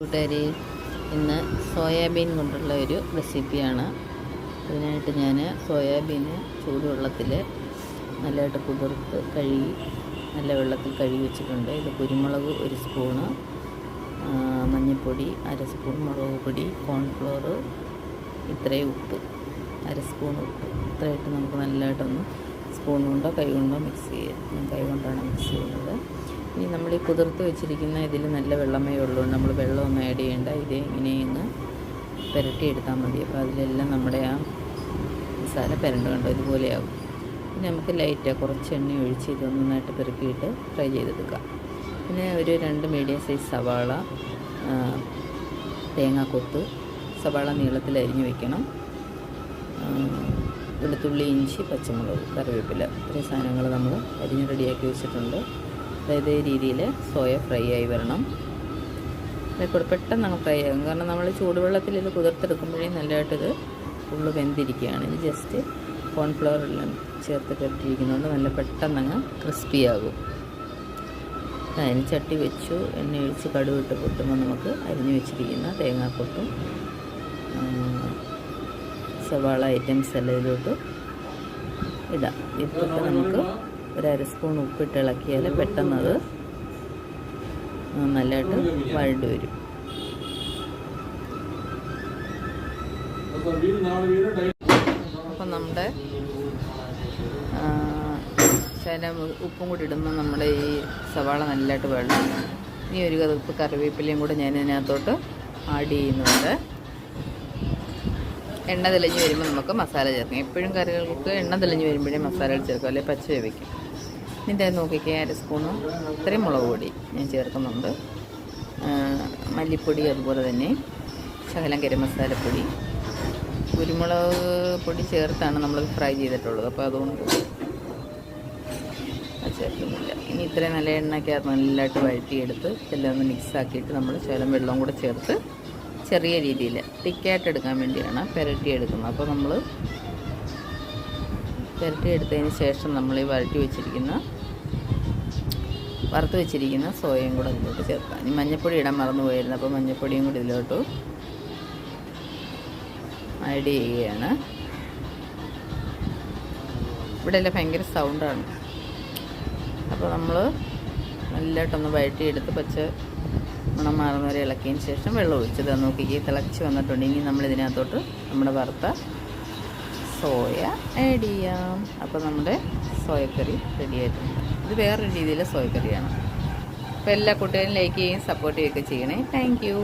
കൂട്ടുകാരി, ഇന്ന് സോയാബീൻ കൊണ്ടുള്ള ഒരു റെസിപ്പിയാണ്. അതിനായിട്ട് ഞാൻ സോയാബീൻ ചൂടുവെള്ളത്തിൽ നല്ലതായിട്ട് കുതിർത്ത് കഴുകി നല്ല വെള്ളത്തിൽ കഴുകി വെച്ചിട്ടുണ്ട്. ഇത് കുരുമുളക് 1 സ്പൂണ്, മഞ്ഞൾപ്പൊടി 1/2 സ്പൂൺ, മുളക് പൊടി, കോൺഫ്ലോർ, ഇത്രയും ഉപ്പ് 1/2 സ്പൂൺ ഉപ്പ്. ഇത്രയായിട്ട് നമുക്ക് നല്ലതായിട്ടൊന്ന് സ്പൂൺ കൊണ്ടോ കൈ കൊണ്ടോ മിക്സ് ചെയ്യാം. ഞാൻ കൈ കൊണ്ടാണ് മിക്സ് ചെയ്യുന്നത്. ഇനി നമ്മൾ ഈ കുതിർത്ത് വെച്ചിരിക്കുന്ന ഇതിൽ നല്ല വെള്ളമേ ഉള്ളൂ, നമ്മൾ വെള്ളമൊന്നും ആഡ് ചെയ്യേണ്ട. ഇത് ഇങ്ങനെയൊന്ന് പുരട്ടിയെടുത്താൽ മതി. അപ്പോൾ അതിലെല്ലാം നമ്മുടെ ആ മസാല പുരണ്ട് കണ്ടോ ഇതുപോലെയാകും. പിന്നെ നമുക്ക് കുറച്ച് എണ്ണ ഒഴിച്ച് ഇതൊന്ന് നന്നായിട്ട് പെറുക്കിയിട്ട് ഫ്രൈ ചെയ്തെടുക്കാം. പിന്നെ ഒരു 2 മീഡിയം സൈസ് സവാള, തേങ്ങാക്കൊത്ത്, സവാള നീളത്തിൽ അരിഞ്ഞ് വെക്കണം, വെളുത്തുള്ളി, ഇഞ്ചി, പച്ചമുളക്, കറിവേപ്പില, ഇത്രയും സാധനങ്ങൾ നമ്മൾ അരിഞ്ഞ് റെഡിയാക്കി വെച്ചിട്ടുണ്ട്. അതായത് ഈ രീതിയിൽ സോയ ഫ്രൈ ആയി വരണം. അതേക്കൂടെ പെട്ടെന്ന് അങ്ങ് ഫ്രൈ ആകും. കാരണം നമ്മൾ ചൂടുവെള്ളത്തിൽ ഇത് കുതിർത്തെടുക്കുമ്പോഴേ നല്ലതായിട്ടിത് ഫുള്ള് വെന്തിരിക്കുകയാണ്. ഇത് ജസ്റ്റ് കോൺഫ്ലവറെല്ലാം ചേർത്ത് കെട്ടിയിരിക്കുന്നതുകൊണ്ട് നല്ല പെട്ടെന്നങ്ങ് ക്രിസ്പി ആകും. അതിന് ചട്ടി വെച്ചു, എണ്ണ ഒഴിച്ച് കടുവിട്ട് പൊട്ടുമ്പോൾ നമുക്ക് അരിഞ്ഞു വെച്ചിരിക്കുന്ന തേങ്ങാക്കൊട്ടും സവാള ഐറ്റംസ് എല്ലാം ഇതിലോട്ട് ഇടാം. ഇട്ടിട്ട് നമുക്ക് 1/2 സ്പൂൺ ഉപ്പിട്ട് ഇളക്കിയാൽ പെട്ടെന്നത് നല്ലതായിട്ട് വഴണ്ട് വരും. അപ്പം നമ്മുടെ ശകലം ഉപ്പും കൂടി ഇടുമ്പോൾ നമ്മുടെ ഈ സവാള നല്ലതായിട്ട് വഴണം. ഇനി ഒരു കറുപ്പ് കറിവേപ്പിലയും കൂടെ ഞാൻ ഇതിനകത്തോട്ട് ആഡ് ചെയ്യുന്നുണ്ട്. എണ്ണ തെളിഞ്ഞ് വരുമ്പോൾ നമുക്ക് മസാല ചേർക്കാം. എപ്പോഴും കറികൾക്ക് എണ്ണ തെളിഞ്ഞ് വരുമ്പോഴേ മസാലകൾ ചേർക്കും, അല്ലെങ്കിൽ പച്ച വേവിക്കും. ഇതിൻ്റെ നോക്കിക്കുക 1/2 സ്പൂണ് ഇത്രയും മുളക് പൊടി ഞാൻ ചേർക്കുന്നുണ്ട്, മല്ലിപ്പൊടി, അതുപോലെ തന്നെ ശകലം ഗരം മസാലപ്പൊടി, കുരുമുളക് പൊടി ചേർത്താണ് നമ്മൾ ഫ്രൈ ചെയ്തിട്ടുള്ളത്. അപ്പോൾ അതുകൊണ്ട് ചേർക്കുന്നില്ല. ഇനി ഇത്രയും നല്ല എണ്ണയ്ക്കകത്ത് നല്ലതായിട്ട് വഴറ്റിയെടുത്ത് എല്ലാം ഒന്ന് മിക്സാക്കിയിട്ട് നമ്മൾ ശകലം വെള്ളവും കൂടെ ചേർത്ത് ചെറിയ രീതിയിൽ തിക്കായിട്ട് എടുക്കാൻ വേണ്ടിയാണ് പുരട്ടിയെടുക്കുന്നത്. അപ്പോൾ നമ്മൾ പുരട്ടിയെടുത്തതിന് ശേഷം നമ്മൾ ഈ വറുത്ത് വെച്ചിരിക്കുന്ന സോയയും കൂടെ അതിലോട്ട് ചേർക്കാം. ഇനി മഞ്ഞൾപ്പൊടി ഇടാൻ മറന്നു പോയിരുന്നു, അപ്പോൾ മഞ്ഞൾപ്പൊടിയും കൂടി ഇതിലോട്ട് ആഡ് ചെയ്യുകയാണ്. ഇവിടെ എല്ലാം ഭയങ്കര സൗണ്ടാണ്. അപ്പോൾ നമ്മൾ നല്ലതായിട്ടൊന്ന് വഴറ്റിയെടുത്ത് പച്ച മണം മാറുന്ന വരെ ഇളക്കിയതിന് ശേഷം വെള്ളം ഒഴിച്ചത് നോക്കിക്കേ തിളച്ച് വന്നിട്ടുണ്ട്. ഇനി നമ്മളിതിനകത്തോട്ട് നമ്മുടെ വറുത്ത സോയ ആഡ് ചെയ്യാം. അപ്പോൾ നമ്മുടെ സോയക്കറി റെഡി ആയിട്ടുണ്ട്. ഇത് വേറൊരു രീതിയിലെ സോയക്കറിയാണ്. അപ്പോൾ എല്ലാ കുട്ടികളും ലൈക്ക് ചെയ്യുകയും സപ്പോർട്ട് ചെയ്യുകയൊക്കെ ചെയ്യണേ. Thank you.